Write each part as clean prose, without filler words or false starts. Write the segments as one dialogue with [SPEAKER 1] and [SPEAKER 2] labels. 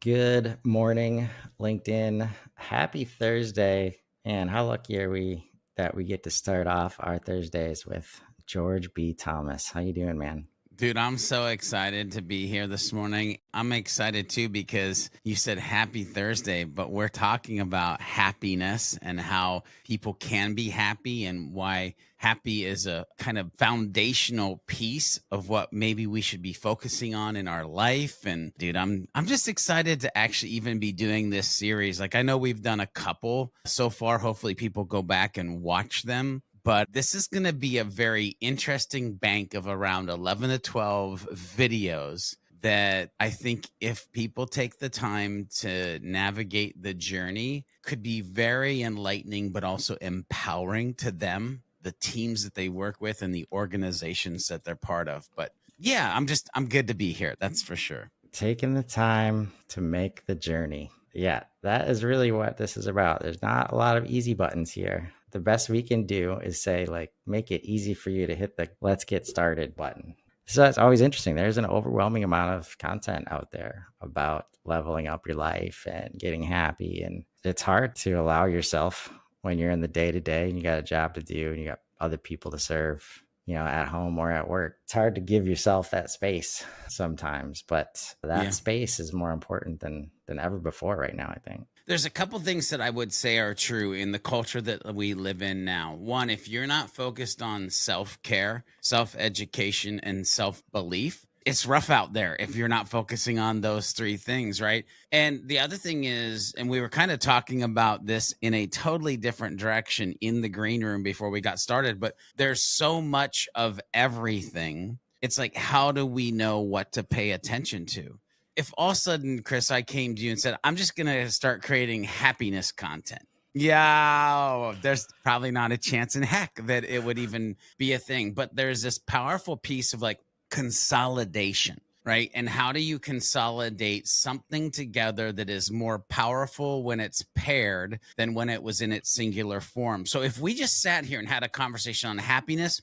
[SPEAKER 1] Good morning, LinkedIn. Happy Thursday. And how lucky are we that we get to start off our Thursdays with George B. Thomas. How you doing, man?
[SPEAKER 2] Dude, I'm so excited to be here this morning. I'm excited too because you said happy Thursday, but we're talking about happiness and how people can be happy and why happy is a kind of foundational piece of what maybe we should be focusing on in our life. And dude, I'm just excited to actually even be doing this series. Like I know we've done a couple so far. Hopefully people go back and watch them, but this is going to be a very interesting bank of around 11 to 12 videos that I think if people take the time to navigate the journey could be very enlightening, but also empowering to them, the teams that they work with and the organizations that they're part of. But yeah, I'm good to be here. That's for sure.
[SPEAKER 1] Taking the time to make the journey. Yeah, that is really what this is about. There's not a lot of easy buttons here. The best we can do is say, like, make it easy for you to hit the let's get started button. So it's always interesting. There's an overwhelming amount of content out there about leveling up your life and getting happy. And it's hard to allow yourself when you're in the day to day and you got a job to do and you got other people to serve, at home or at work. It's hard to give yourself that space sometimes, but that
[SPEAKER 2] Yeah.
[SPEAKER 1] space is more important than ever before right now, I think.
[SPEAKER 2] There's a couple things that I would say are true in the culture that we live in now. One, if you're not focused on self-care, self-education, and self-belief, it's rough out there if you're not focusing on those three things, right? And the other thing is, and we were kind of talking about this in a totally different direction in the green room before we got started, but there's so much of everything. It's like, how do we know what to pay attention to? If all of a sudden, Chris, I came to you and said, I'm just going to start creating happiness content. Yeah, there's probably not a chance in heck that it would even be a thing. But there's this powerful piece of like consolidation, right? And how do you consolidate something together that is more powerful when it's paired than when it was in its singular form? So if we just sat here and had a conversation on happiness,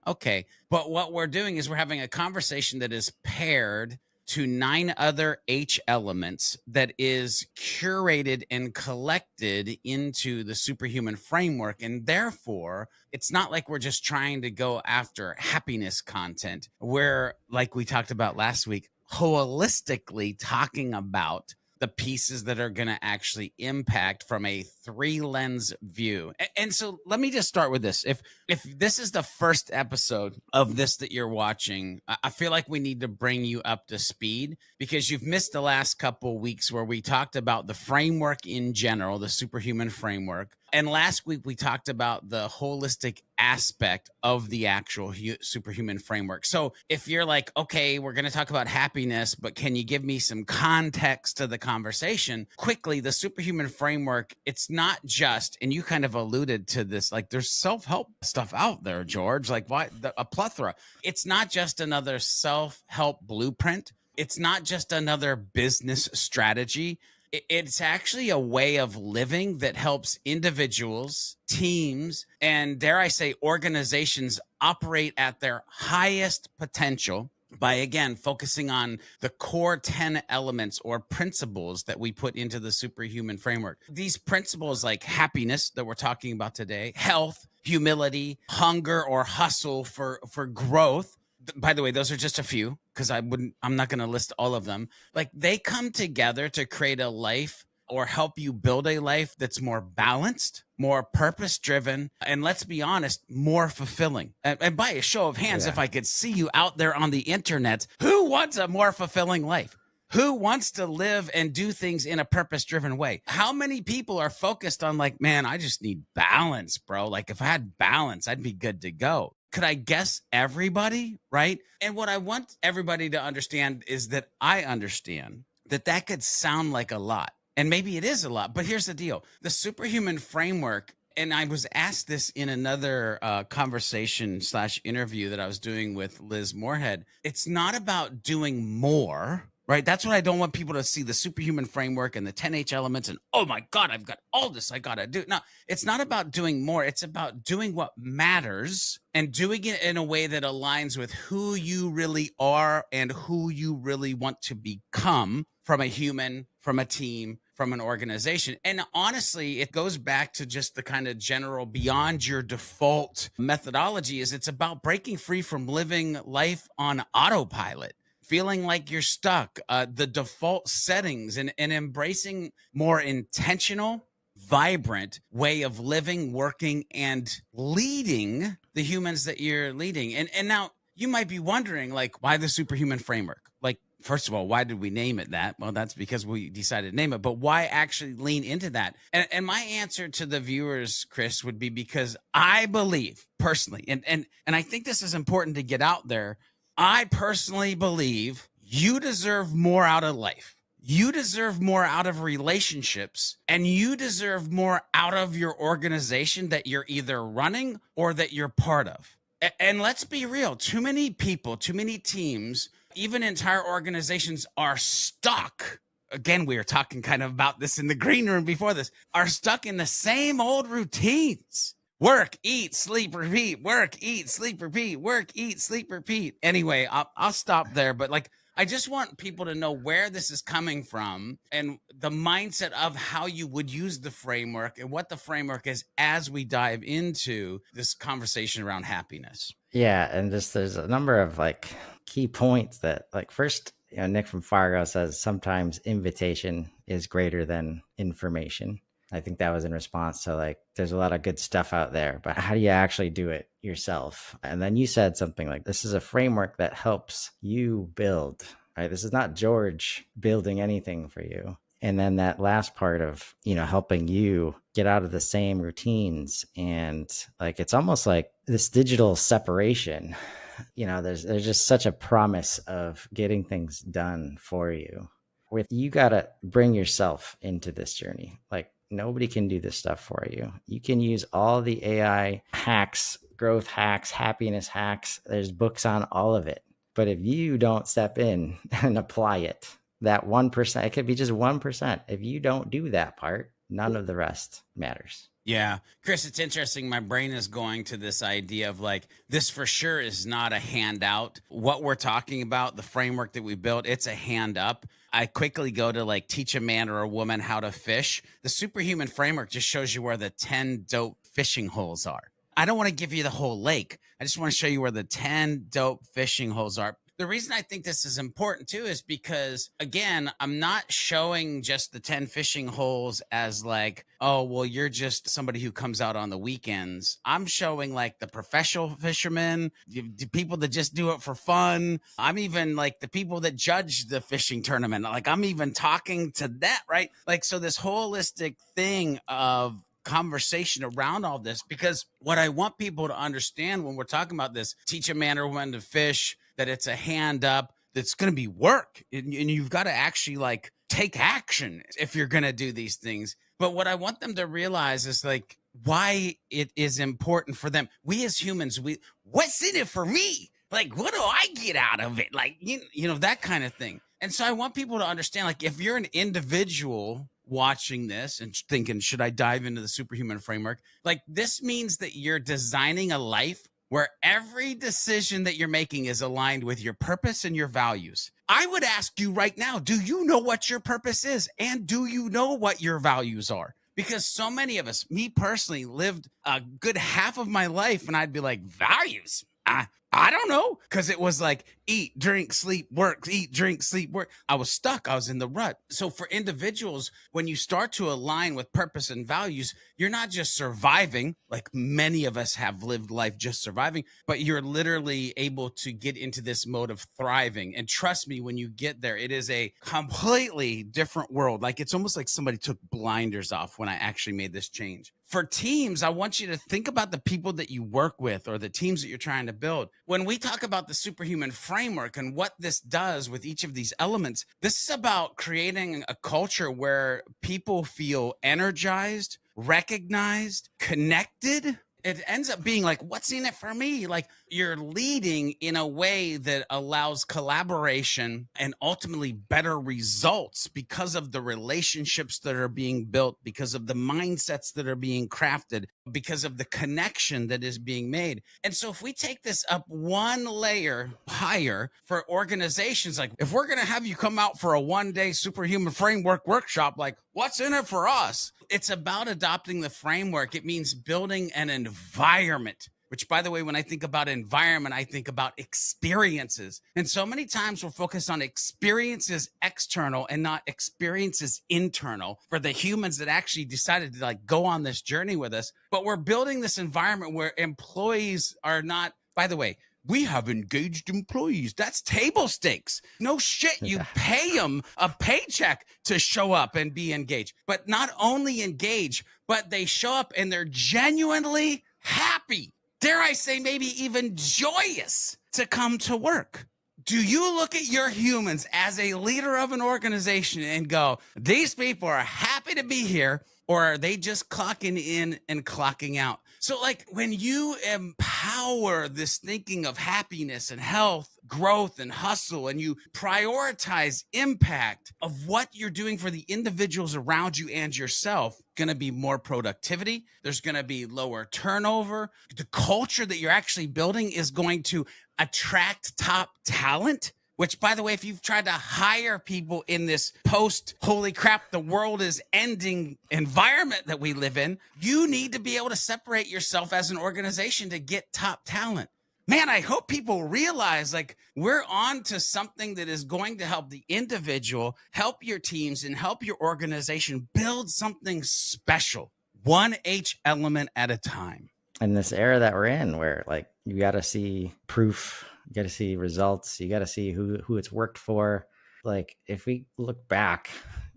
[SPEAKER 2] okay. But what we're doing is we're having a conversation that is paired to 9 other H elements that is curated and collected into the Superhuman Framework. And therefore, it's not like we're just trying to go after happiness content. We're, like we talked about last week, holistically talking about the pieces that are going to actually impact from a 3-lens view. And so let me just start with this. If this is the first episode of this that you're watching, I feel like we need to bring you up to speed because you've missed the last couple weeks where we talked about the framework in general, the Superhuman Framework. And last week we talked about the holistic aspect of the actual Superhuman Framework. So if you're like, okay, we're going to talk about happiness, but can you give me some context to the conversation? Quickly, the Superhuman Framework, it's not just, and you kind of alluded to this, like there's self-help stuff out there, George, like why a plethora. It's not just another self-help blueprint. It's not just another business strategy. It's actually a way of living that helps individuals, teams, and dare I say organizations operate at their highest potential by, again, focusing on the core 10 elements or principles that we put into the Superhuman Framework. These principles like happiness that we're talking about today, health, humility, hunger or hustle for growth. By the way, those are just a few because I'm not going to list all of them. Like they come together to create a life or help you build a life that's more balanced, more purpose driven, and let's be honest, more fulfilling. And by a show of hands, if I could see you out there on the internet, who wants a more fulfilling life? Who wants to live and do things in a purpose driven way? How many people are focused on like, man, I just need balance, bro. Like if I had balance, I'd be good to go. Could I guess everybody, right? And what I want everybody to understand is that I understand that could sound like a lot. And maybe it is a lot, but here's the deal. The Superhuman Framework, and I was asked this in another conversation / interview that I was doing with Liz Moorhead. It's not about doing more. right? That's what I don't want people to see, the superhuman framework and the 10H elements and, oh my God, I've got all this I got to do. No, it's not about doing more. It's about doing what matters and doing it in a way that aligns with who you really are and who you really want to become from a human, from a team, from an organization. And honestly, it goes back to just the kind of general beyond your default methodology is it's about breaking free from living life on autopilot, feeling like you're stuck, the default settings, and embracing more intentional, vibrant way of living, working, and leading the humans that you're leading. And now you might be wondering, like, why the superhuman framework? Like, first of all, why did we name it that? Well, that's because we decided to name it, but why actually lean into that? And my answer to the viewers, Chris, would be because I believe personally, and I think this is important to get out there. I personally believe you deserve more out of life. You deserve more out of relationships, and you deserve more out of your organization that you're either running or that you're part of. And let's be real, too many people, too many teams, even entire organizations are stuck. Again, we were talking kind of about this in the green room before this, are stuck in the same old routines. Work, eat, sleep, repeat. Work, eat, sleep, repeat. Work, eat, sleep, repeat. Anyway, I'll stop there. But like, I just want people to know where this is coming from and the mindset of how you would use the framework and what the framework is as we dive into this conversation around happiness.
[SPEAKER 1] Yeah, and just there's a number of like key points that like first, Nick from Fargo says sometimes invitation is greater than information. I think that was in response to like, there's a lot of good stuff out there, but how do you actually do it yourself? And then you said something like, this is a framework that helps you build, right? This is not George building anything for you. And then that last part of, helping you get out of the same routines. And like, it's almost like this digital separation, there's just such a promise of getting things done for you. You got to bring yourself into this journey. Like, nobody can do this stuff for you. You can use all the AI hacks, growth hacks, happiness hacks. There's books on all of it. But if you don't step in and apply it, that 1%, it could be just 1%. If you don't do that part, none of the rest matters.
[SPEAKER 2] Yeah. Chris, it's interesting. My brain is going to this idea of like, this for sure is not a handout. What we're talking about, the framework that we built, it's a hand up. I quickly go to like teach a man or a woman how to fish. The superhuman framework just shows you where the 10 dope fishing holes are. I don't want to give you the whole lake. I just want to show you where the 10 dope fishing holes are. The reason I think this is important too is because, again, I'm not showing just the 10 fishing holes as like, oh, well, you're just somebody who comes out on the weekends. I'm showing like the professional fishermen, the people that just do it for fun. I'm even like the people that judge the fishing tournament. Like I'm even talking to that, right? Like, so this holistic thing of conversation around all this, because what I want people to understand when we're talking about this, teach a man or woman to fish, that it's a hand up, that's going to be work. And you've got to actually like take action if you're going to do these things. But what I want them to realize is like why it is important for them. We as humans, what's in it for me? Like, what do I get out of it? Like, that kind of thing. And so I want people to understand, like, if you're an individual watching this and thinking, should I dive into the superhuman framework? Like, this means that you're designing a life where every decision that you're making is aligned with your purpose and your values. I would ask you right now, do you know what your purpose is? And do you know what your values are? Because so many of us, me personally, lived a good half of my life and I'd be like, values? I don't know. Because it was like eat, drink, sleep, work, eat, drink, sleep, work. I was stuck. I was in the rut. So for individuals, when you start to align with purpose and values, you're not just surviving, like many of us have lived life just surviving, but you're literally able to get into this mode of thriving. And trust me, when you get there, it is a completely different world. Like it's almost like somebody took blinders off when I actually made this change. For teams, I want you to think about the people that you work with or the teams that you're trying to build. When we talk about the superhuman framework and what this does with each of these elements, this is about creating a culture where people feel energized, recognized, connected. It ends up being like, what's in it for me? Like, You're leading in a way that allows collaboration and ultimately better results because of the relationships that are being built, because of the mindsets that are being crafted, because of the connection that is being made. And so if we take this up one layer higher for organizations, like if we're going to have you come out for a 1-day Superhuman Framework workshop, like what's in it for us? It's about adopting the framework. It means building an environment, which, by the way, when I think about environment, I think about experiences. And so many times we're focused on experiences external and not experiences internal for the humans that actually decided to like go on this journey with us. But we're building this environment where employees are not, by the way, we have engaged employees. That's table stakes. No shit. You pay them a paycheck to show up and be engaged, but not only engage, but they show up and they're genuinely happy. Dare I say, maybe even joyous to come to work. Do you look at your humans as a leader of an organization and go, these people are happy to be here, or are they just clocking in and clocking out? So like when you empower this thinking of happiness and health, growth and hustle, and you prioritize impact of what you're doing for the individuals around you and yourself, going to be more productivity. There's going to be lower turnover. The culture that you're actually building is going to attract top talent. Which, by the way, if you've tried to hire people in this post, holy crap, the world is ending environment that we live in, you need to be able to separate yourself as an organization to get top talent. Man, I hope people realize like we're on to something that is going to help the individual, help your teams, and help your organization build something special, one H element at a time.
[SPEAKER 1] In this era that we're in, where like you got to see proof, you got to see results, you got to see who it's worked for. Like if we look back,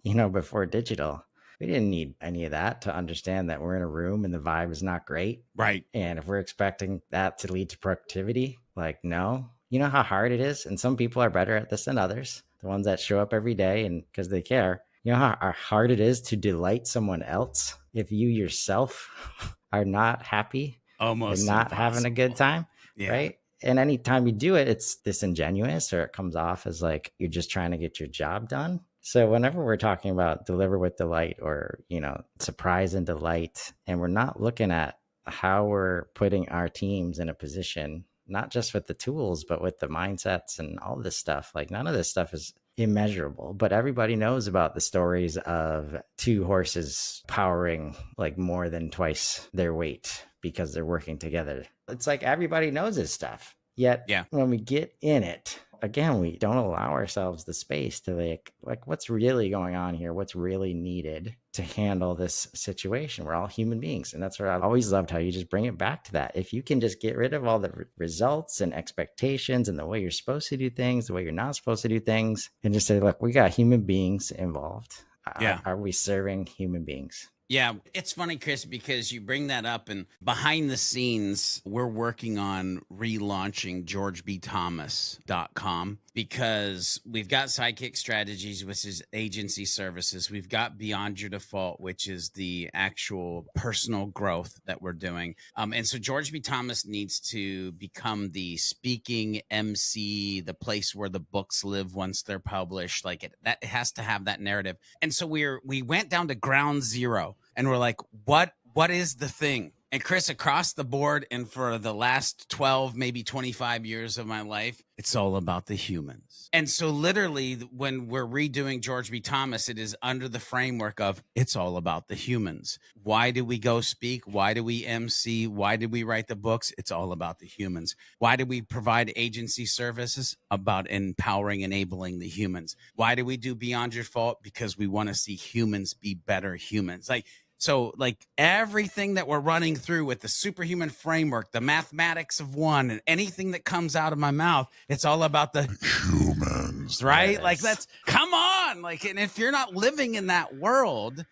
[SPEAKER 1] before digital, we didn't need any of that to understand that we're in a room and the vibe is not great.
[SPEAKER 2] Right.
[SPEAKER 1] And if we're expecting that to lead to productivity, like, no, you know how hard it is. And some people are better at this than others. The ones that show up every day and because they care, you know how hard it is to delight someone else if you yourself are not happy,
[SPEAKER 2] almost
[SPEAKER 1] and not having a good time. Yeah. Right. And anytime you do it, it's disingenuous or it comes off as like you're just trying to get your job done. So whenever we're talking about deliver with delight or, surprise and delight, and we're not looking at how we're putting our teams in a position, not just with the tools, but with the mindsets and all this stuff, like none of this stuff is immeasurable, but everybody knows about the stories of 2 horses powering like more than twice their weight because they're working together. It's like everybody knows this stuff. Yet when we get in it, again, we don't allow ourselves the space to like what's really going on here, what's really needed to handle this situation. We're all human beings. And that's what I've always loved, how you just bring it back to that. If you can just get rid of all the results and expectations and the way you're supposed to do things, the way you're not supposed to do things, and just say, look, we got human beings involved. Are we serving human beings?
[SPEAKER 2] Yeah, it's funny, Chris, because you bring that up, and behind the scenes, we're working on relaunching georgebthomas.com because we've got Sidekick Strategies, which is agency services. We've got Beyond Your Default, which is the actual personal growth that we're doing. And so George B. Thomas needs to become the speaking MC, the place where the books live once they're published. Like it has to have that narrative. And so we went down to ground zero. And we're like, what is the thing? And Chris, across the board, and for the last 12, maybe 25 years of my life, it's all about the humans. And so literally when we're redoing George B. Thomas, it is under the framework of it's all about the humans. Why do we go speak? Why do we MC? Why did we write the books? It's all about the humans. Why do we provide agency services? About empowering, enabling the humans. Why do we do Beyond Your Fault? Because we want to see humans be better humans. So everything that we're running through with the Superhuman Framework, the mathematics of one, and anything that comes out of my mouth, it's all about the humans, right? Yes. Come on. And if you're not living in that world,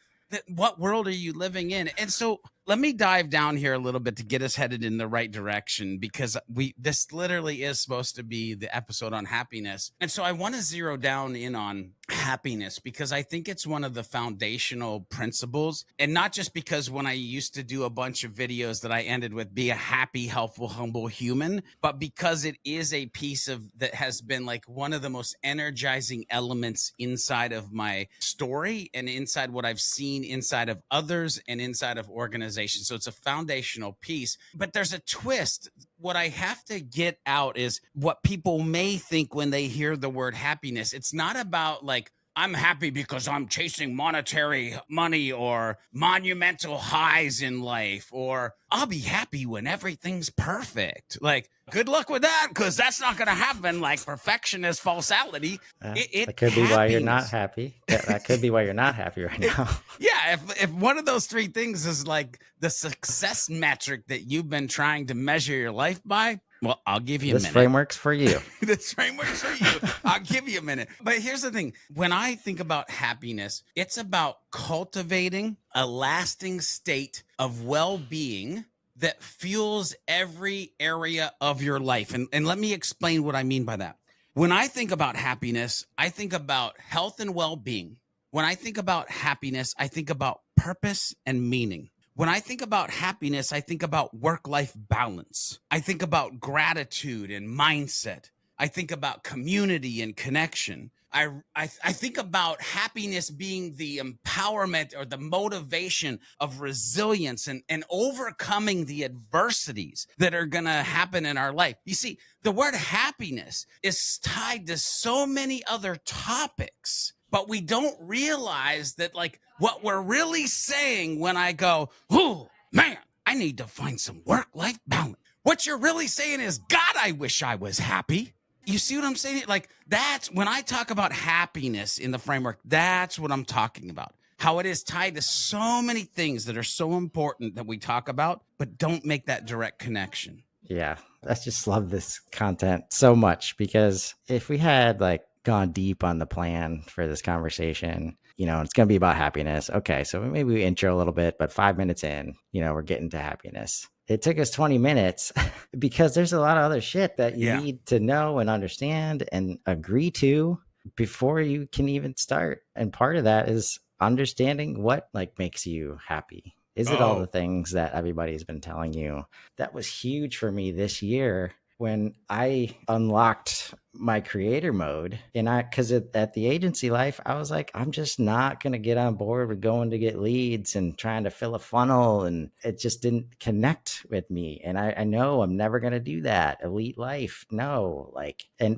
[SPEAKER 2] what world are you living in? And so let me dive down here a little bit to get us headed in the right direction, because this literally is supposed to be the episode on happiness. And so I want to zero down in on happiness because I think it's one of the foundational principles. And not just because when I used to do a bunch of videos that I ended with be a happy, helpful, humble human, but because it is a piece of that has been like one of the most energizing elements inside of my story and inside what I've seen inside of others and inside of organizations. So it's a foundational piece, but there's a twist. What I have to get out is what people may think when they hear the word happiness. It's not about like, I'm happy because I'm chasing monetary money or monumental highs in life, or I'll be happy when everything's perfect. Like, good luck with that, because that's not going to happen. Like, perfection is falsality.
[SPEAKER 1] That could be why you're not happy. That could be why you're not happy right now.
[SPEAKER 2] Yeah, if one of those three things is like the success metric that you've been trying to measure your life by, well, I'll give you a minute.
[SPEAKER 1] This framework's for you.
[SPEAKER 2] This framework's for you. I'll give you a minute. But here's the thing. When I think about happiness, it's about cultivating a lasting state of well-being that fuels every area of your life. And let me explain what I mean by that. When I think about happiness, I think about health and well-being. When I think about happiness, I think about purpose and meaning. When I think about happiness, I think about work-life balance. I think about gratitude and mindset. I think about community and connection. I think about happiness being the empowerment or the motivation of resilience and overcoming the adversities that are going to happen in our life. You see, the word happiness is tied to so many other topics, but we don't realize that, like, what we're really saying when I go, oh, man, I need to find some work-life balance. What you're really saying is, God, I wish I was happy. You see what I'm saying? Like, that's when I talk about happiness in the framework, that's what I'm talking about. How it is tied to so many things that are so important that we talk about, but don't make that direct connection.
[SPEAKER 1] Yeah, I just love this content so much, because if we had like gone deep on the plan for this conversation, it's going to be about happiness. Okay, so maybe we intro a little bit, but 5 minutes in, we're getting to happiness. It took us 20 minutes because there's a lot of other shit that you need to know and understand and agree to before you can even start. And part of that is understanding what like makes you happy. Is it all the things that everybody's been telling you? That was huge for me this year when I unlocked my creator mode. And because at the agency life, I was like, I'm just not going to get on board with going to get leads and trying to fill a funnel. And it just didn't connect with me. And I know I'm never going to do that. Elite life. No,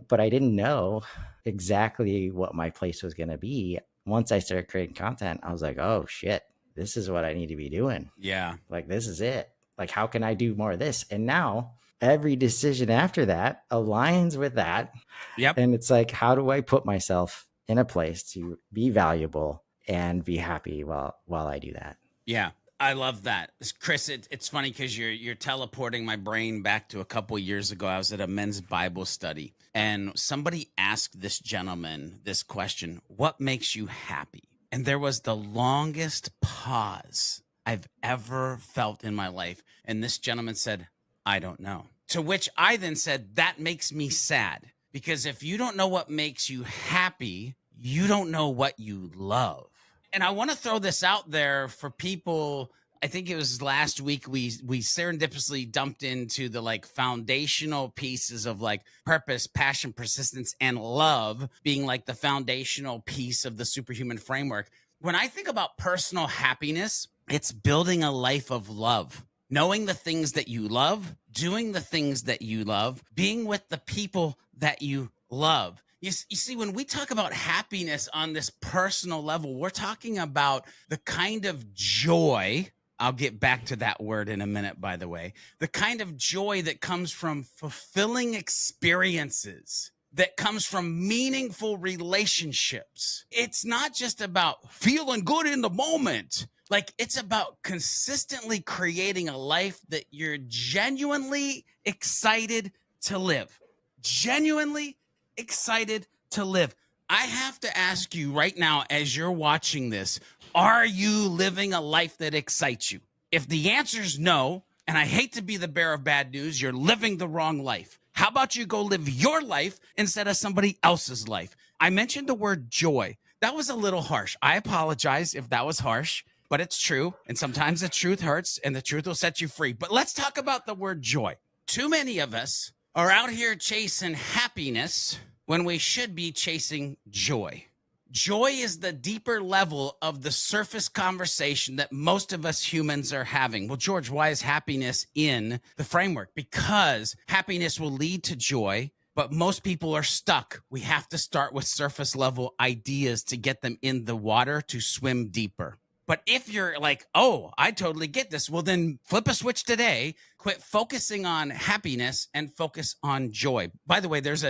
[SPEAKER 1] but I didn't know exactly what my place was going to be. Once I started creating content, I was like, oh shit, this is what I need to be doing.
[SPEAKER 2] Yeah.
[SPEAKER 1] Like, this is it. Like, how can I do more of this? And now every decision after that aligns with that.
[SPEAKER 2] Yep.
[SPEAKER 1] And it's like, how do I put myself in a place to be valuable and be happy while I do that?
[SPEAKER 2] Yeah. I love that. Chris, it's funny because you're teleporting my brain back to a couple years ago. I was at a men's Bible study and somebody asked this gentleman this question: what makes you happy? And there was the longest pause I've ever felt in my life. And this gentleman said, I don't know. To which I then said, that makes me sad. Because if you don't know what makes you happy, you don't know what you love. And I want to throw this out there for people. I think it was last week we serendipitously dumped into the like foundational pieces of like purpose, passion, persistence, and love being like the foundational piece of the Superhuman Framework. When I think about personal happiness, it's building a life of love, knowing the things that you love, doing the things that you love, being with the people that you love. You see, when we talk about happiness on this personal level, we're talking about the kind of joy. I'll get back to that word in a minute, by the way. The kind of joy that comes from fulfilling experiences, that comes from meaningful relationships. It's not just about feeling good in the moment. Like, it's about consistently creating a life that you're genuinely excited to live. Genuinely excited to live. I have to ask you right now, as you're watching this, are you living a life that excites you? If the answer is no, and I hate to be the bearer of bad news, you're living the wrong life. How about you go live your life instead of somebody else's life? I mentioned the word joy. That was a little harsh. I apologize if that was harsh, but it's true. And sometimes the truth hurts and the truth will set you free. But let's talk about the word joy. Too many of us are out here chasing happiness when we should be chasing joy. Joy is the deeper level of the surface conversation that most of us humans are having. Well, George, why is happiness in the framework? Because happiness will lead to joy, but most people are stuck. We have to start with surface level ideas to get them in the water to swim deeper. But if you're like, oh, I totally get this, well, then flip a switch today, quit focusing on happiness and focus on joy. By the way, there's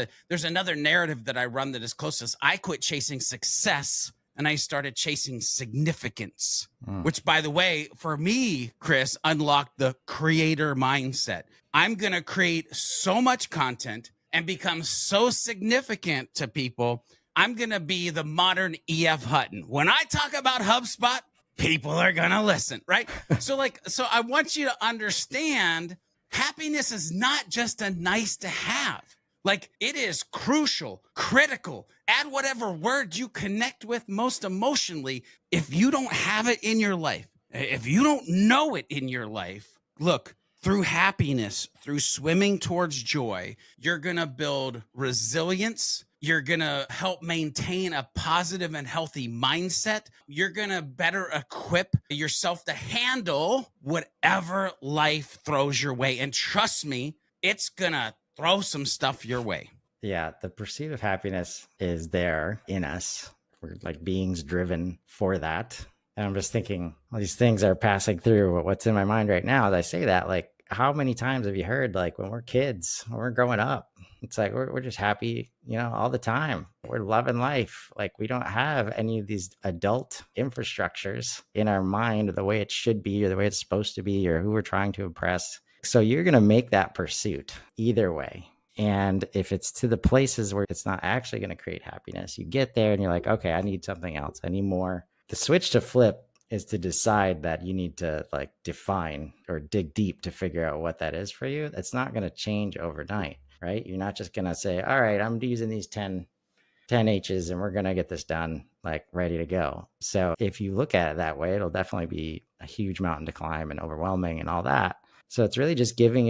[SPEAKER 2] another narrative that I run that is closest. I quit chasing success and I started chasing significance, which, by the way, for me, Chris, unlocked the creator mindset. I'm going to create so much content and become so significant to people. I'm going to be the modern E.F. Hutton. When I talk about HubSpot, people are going to listen, right? So I want you to understand happiness is not just a nice to have. Like, it is crucial, critical. Add whatever word you connect with most emotionally. If you don't have it in your life, if you don't know it in your life, look, through happiness, through swimming towards joy, you're going to build resilience. You're going to help maintain a positive and healthy mindset. You're going to better equip yourself to handle whatever life throws your way. And trust me, it's going to throw some stuff your way.
[SPEAKER 1] Yeah, the pursuit of happiness is there in us. We're like beings driven for that. And I'm just thinking, all these things are passing through what's in my mind right now as I say that. Like, how many times have you heard, like, when we're kids, when we're growing up, it's like we're just happy, all the time. We're loving life. Like, we don't have any of these adult infrastructures in our mind the way it should be or the way it's supposed to be or who we're trying to impress. So you're going to make that pursuit either way. And if it's to the places where it's not actually going to create happiness, you get there and you're like, okay, I need something else. I need more. The switch to flip is to decide that you need to like define or dig deep to figure out what that is for you. That's not going to change overnight, right? You're not just going to say, all right, I'm using these 10 H's and we're going to get this done, like ready to go. So if you look at it that way, it'll definitely be a huge mountain to climb and overwhelming and all that. So it's really just giving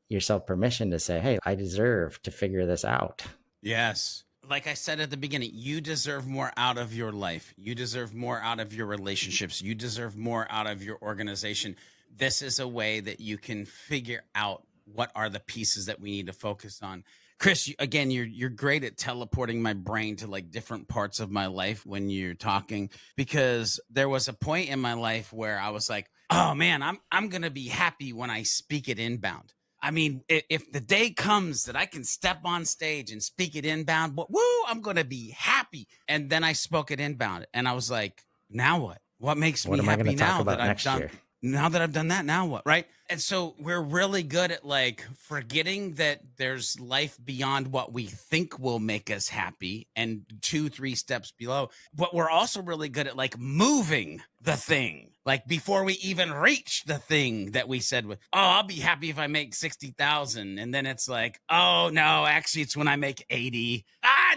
[SPEAKER 1] yourself permission to say, hey, I deserve to figure this out.
[SPEAKER 2] Yes. Like I said at the beginning, you deserve more out of your life. You deserve more out of your relationships. You deserve more out of your organization. This is a way that you can figure out what are the pieces that we need to focus on. Chris, again, you're great at teleporting my brain to like different parts of my life when you're talking, because there was a point in my life where I was like, oh man, I'm going to be happy when I speak it inbound. I mean, if the day comes that I can step on stage and speak it inbound, woo, I'm going to be happy. And then I spoke it inbound and I was like, now what? What makes me happy now that I've done? Now that I've done that, now what? Right. And so we're really good at like forgetting that there's life beyond what we think will make us happy and 2-3 steps below. But we're also really good at like moving the thing, like before we even reach the thing that we said, I'll be happy if I make 60,000. And then it's like, oh no, actually it's when I make 80.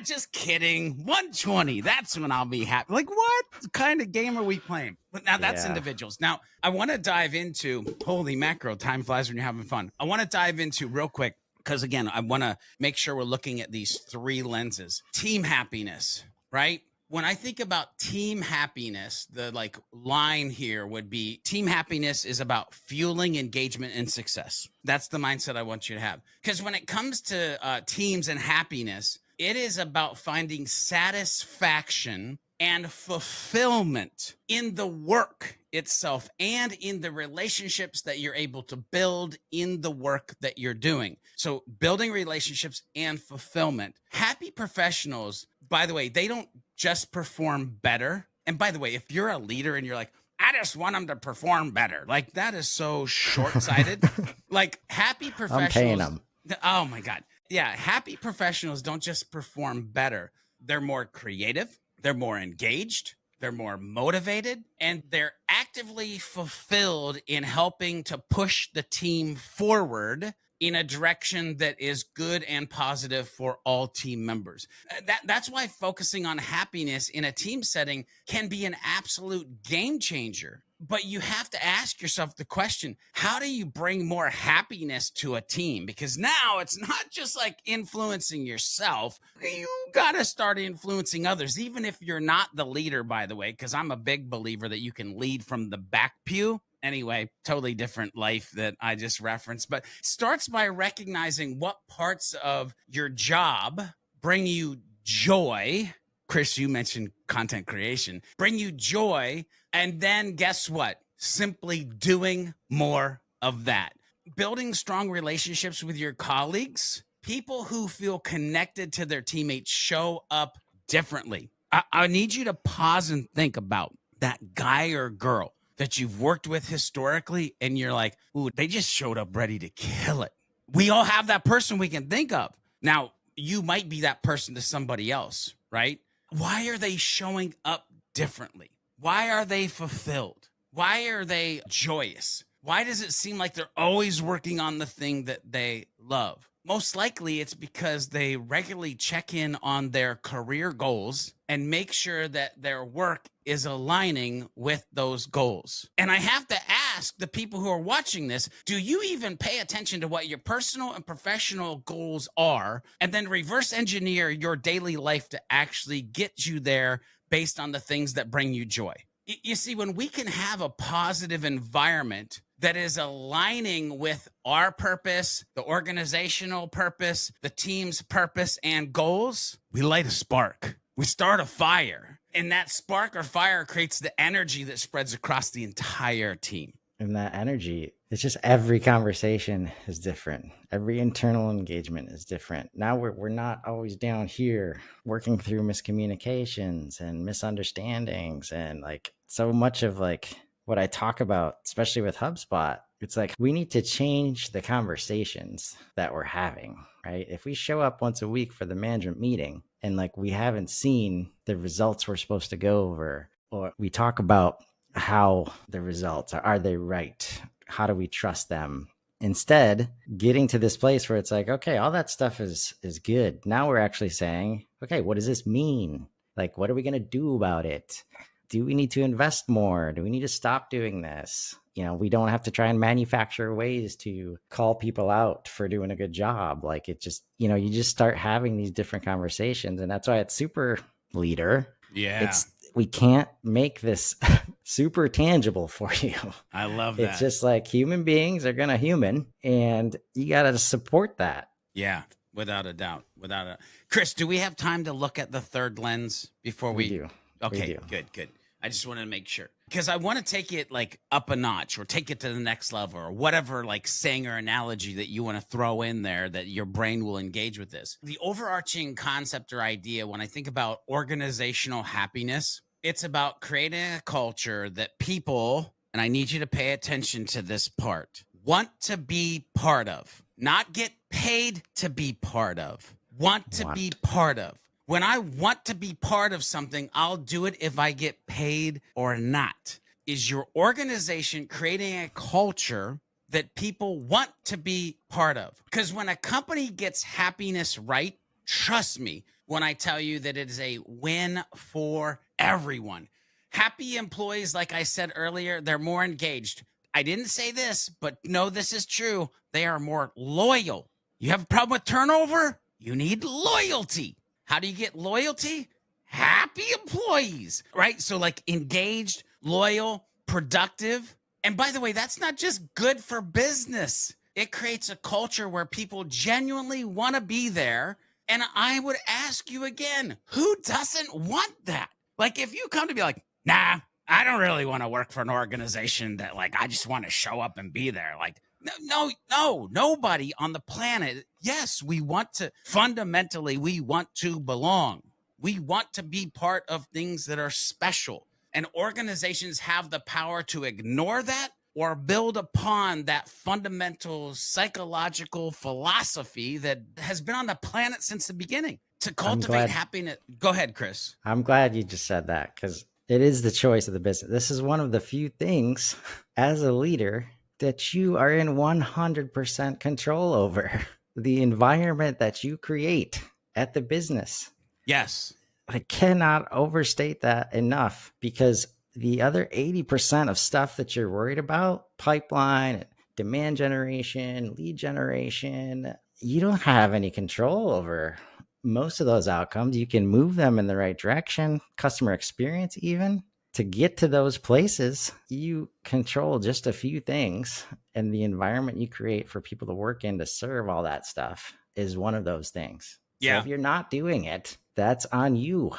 [SPEAKER 2] Just kidding. 120. That's when I'll be happy. Like, what kind of game are we playing? But now that's individuals. Now I want to dive into, holy macro, time flies when you're having fun. I want to dive into real quick, because again, I want to make sure we're looking at these 3 lenses. Team happiness, right? When I think about team happiness, the like line here would be team happiness is about fueling engagement and success. That's the mindset I want you to have. Because when it comes to teams and happiness, it is about finding satisfaction and fulfillment in the work itself and in the relationships that you're able to build in the work that you're doing. So building relationships and fulfillment. Happy professionals, by the way, they don't just perform better. And by the way, if you're a leader and you're like, I just want them to perform better, like that is so short-sighted. Like happy professionals. I'm
[SPEAKER 1] paying them.
[SPEAKER 2] Oh my God. Yeah. Happy professionals don't just perform better. They're more creative. They're more engaged. they're more motivated, and they're actively fulfilled in helping to push the team forward in a direction that is good and positive for all team members. That's why focusing on happiness in a team setting can be an absolute game changer. But you have to ask yourself the question, how do you bring more happiness to a team? Because now it's not just like influencing yourself. You got to start influencing others, even if you're not the leader, by the way, because I'm a big believer that you can lead from the back pew. Anyway, totally different life that I just referenced, but starts by recognizing what parts of your job bring you joy. Chris, you mentioned content creation, bring you joy. And then guess what? Simply doing more of that. Building strong relationships with your colleagues, people who feel connected to their teammates show up differently. I need you to pause and think about that guy or girl that you've worked with historically, and you're like, ooh, they just showed up ready to kill it. We all have that person we can think of. Now, you might be that person to somebody else, right? Why are they showing up differently? Why are they fulfilled? Why are they joyous? Why does it seem like they're always working on the thing that they love? Most likely it's because they regularly check in on their career goals and make sure that their work is aligning with those goals. And I have to ask the people who are watching this, do you even pay attention to what your personal and professional goals are, and then reverse engineer your daily life to actually get you there based on the things that bring you joy? You see, when we can have a positive environment that is aligning with our purpose, the organizational purpose, the team's purpose and goals, we light a spark. We start a fire. And that spark or fire creates the energy that spreads across the entire team.
[SPEAKER 1] And that energy, it's just every conversation is different. Every internal engagement is different. Now we're not always down here working through miscommunications and misunderstandings. And like so much of like what I talk about, especially with HubSpot, it's like we need to change the conversations that we're having, right? If we show up once a week for the management meeting and like we haven't seen the results we're supposed to go over, or we talk about how the results are they right? How do we trust them? Instead, getting to this place where it's like, okay, all that stuff is good. Now we're actually saying, okay, what does this mean? Like, what are we going to do about it? Do we need to invest more? Do we need to stop doing this? You know, we don't have to try and manufacture ways to call people out for doing a good job. Like it just, you know, you just start having these different conversations. And that's why it's super leader.
[SPEAKER 2] Yeah.
[SPEAKER 1] We can't make this super tangible for you.
[SPEAKER 2] I love that.
[SPEAKER 1] It's just like human beings are going to human, and you got to support that.
[SPEAKER 2] Yeah, without a doubt. Chris, do we have time to look at the third lens before we
[SPEAKER 1] do?
[SPEAKER 2] Okay,
[SPEAKER 1] we do.
[SPEAKER 2] Good. I just wanted to make sure, because I want to take it like up a notch or take it to the next level or whatever like saying or analogy that you want to throw in there that your brain will engage with this. The overarching concept or idea when I think about organizational happiness, it's about creating a culture that people, and I need you to pay attention to this part, want to be part of, not get paid to be part of, want to be part of. When I want to be part of something, I'll do it if I get paid or not. Is your organization creating a culture that people want to be part of? Because when a company gets happiness right, trust me when I tell you that it is a win for everyone. Happy employees, like I said earlier, they're more engaged. I didn't say this, but no, this is true. They are more loyal. You have a problem with turnover? You need loyalty. How do you get loyalty? Happy employees, right? So like engaged, loyal, productive. And by the way, that's not just good for business. It creates a culture where people genuinely want to be there. And I would ask you again, who doesn't want that? Like if you come to be like, nah, I don't really want to work for an organization that like, I just want to show up and be there. Like, no, nobody on the planet. Yes, we want to fundamentally, we want to belong. We want to be part of things that are special. And organizations have the power to ignore that or build upon that fundamental psychological philosophy that has been on the planet since the beginning to cultivate happiness. Go ahead, Chris.
[SPEAKER 1] I'm glad you just said that because It is the choice of the business. This is one of the few things as a leader that you are in 100% control over. The environment that you create at the business.
[SPEAKER 2] Yes.
[SPEAKER 1] I cannot overstate that enough, because the other 80% of stuff that you're worried about, pipeline, demand generation, lead generation, you don't have any control over most of those outcomes. You can move them in the right direction, customer experience, even to get to those places. You control just a few things, and the environment you create for people to work in to serve all that stuff is one of those things. So
[SPEAKER 2] Yeah.
[SPEAKER 1] if you're not doing it, that's on you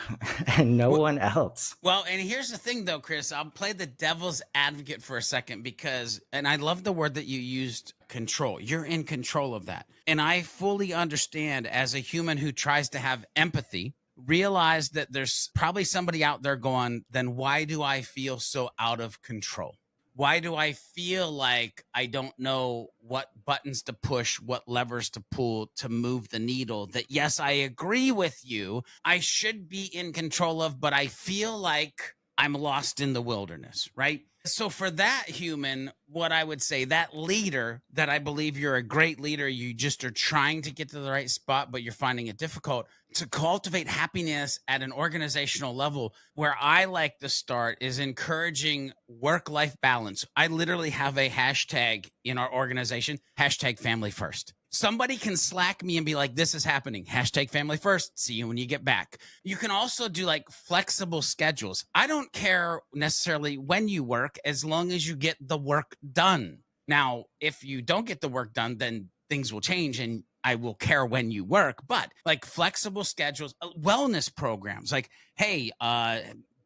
[SPEAKER 1] and no one else.
[SPEAKER 2] Well, and here's the thing, though, Chris. I'll play the devil's advocate for a second because, and I love the word that you used, control. You're in control of that. And I fully understand, as a human who tries to have empathy, realize that there's probably somebody out there going, then why do I feel so out of control? Why do I feel like I don't know what buttons to push, what levers to pull to move the needle? That, yes, I agree with you, I should be in control of, but I feel like I'm lost in the wilderness, right? So for that human, what I would say, that leader, that I believe you're a great leader, you just are trying to get to the right spot, but you're finding it difficult to cultivate happiness at an organizational level. Where I like to start is encouraging work-life balance. I literally have a hashtag in our organization, hashtag family first. Somebody can Slack me and be like, this is happening. Hashtag family first. See you when you get back. You can also do like flexible schedules. I don't care necessarily when you work, as long as you get the work done. Now, if you don't get the work done, then things will change and I will care when you work. But like flexible schedules, wellness programs, like, hey,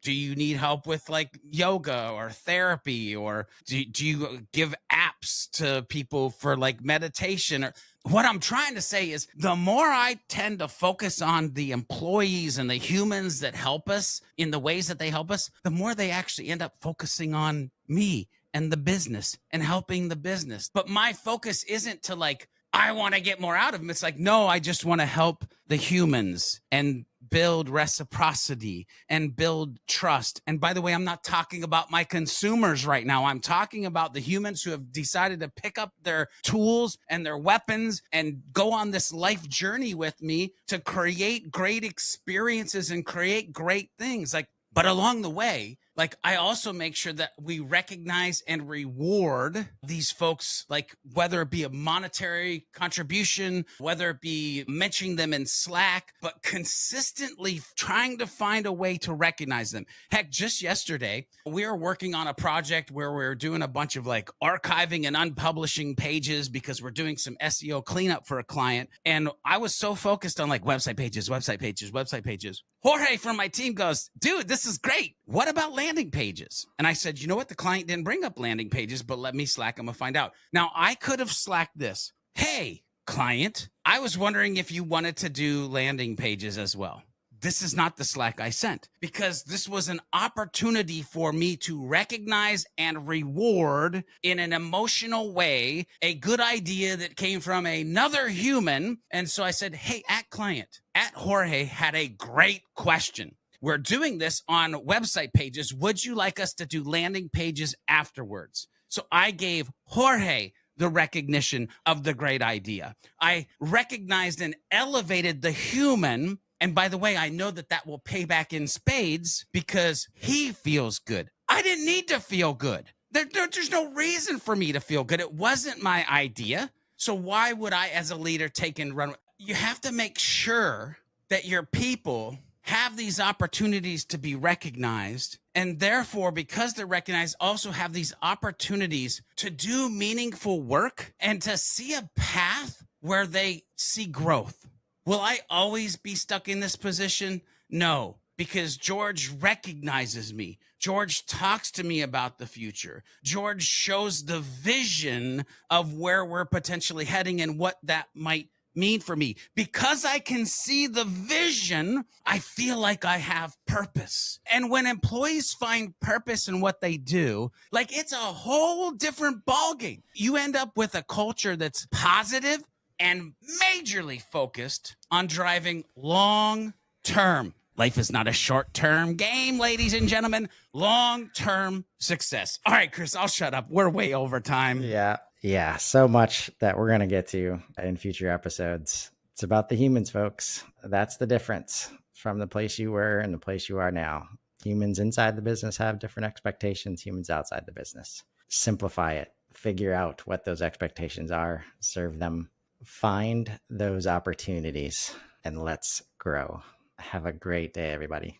[SPEAKER 2] do you need help with like yoga or therapy, or do you give apps to people for like meditation? Or what I'm trying to say is, the more I tend to focus on the employees and the humans that help us in the ways that they help us, the more they actually end up focusing on me and the business and helping the business. But my focus isn't to like, I want to get more out of them. It's like, no, I just want to help the humans and build reciprocity and build trust. And by the way, I'm not talking about my consumers right now. I'm talking about the humans who have decided to pick up their tools and their weapons and go on this life journey with me to create great experiences and create great things. Like, but along the way, like, I also make sure that we recognize and reward these folks, like whether it be a monetary contribution, whether it be mentioning them in Slack, but consistently trying to find a way to recognize them. Heck, just yesterday, we were working on a project where we're doing a bunch of like archiving and unpublishing pages because we're doing some SEO cleanup for a client. And I was so focused on like website pages, website pages, website pages. Jorge from my team goes, dude, this is great. What about landing pages? And I said, you know what? The client didn't bring up landing pages, but let me Slack them and find out. Now, I could have Slacked this. Hey, client, I was wondering if you wanted to do landing pages as well. This is not the Slack I sent, because this was an opportunity for me to recognize and reward in an emotional way a good idea that came from another human. And so I said, hey, at client, at Jorge had a great question. We're doing this on website pages. Would you like us to do landing pages afterwards? So I gave Jorge the recognition of the great idea. I recognized and elevated the human. And by the way, I know that that will pay back in spades because he feels good. I didn't need to feel good. There's no reason for me to feel good. It wasn't my idea. So why would I, as a leader, take and run? You have to make sure that your people have these opportunities to be recognized, and therefore, because they're recognized, also have these opportunities to do meaningful work and to see a path where they see growth. Will I always be stuck in this position? No, because George recognizes me. George talks to me about the future. George shows the vision of where we're potentially heading and what that might mean for me. Because I can see the vision, I feel like I have purpose. And when employees find purpose in what they do, like, it's a whole different ballgame. You end up with a culture that's positive and majorly focused on driving long-term Life is not a short-term game, ladies and gentlemen. Long-term success. All right, Chris, I'll shut up. We're way over time.
[SPEAKER 1] Yeah. Yeah. So much that we're going to get to in future episodes. It's about the humans, folks. That's the difference from the place you were and the place you are now. Humans inside the business have different expectations, humans outside the business. Simplify it, figure out what those expectations are, serve them, find those opportunities, and let's grow. Have a great day, everybody.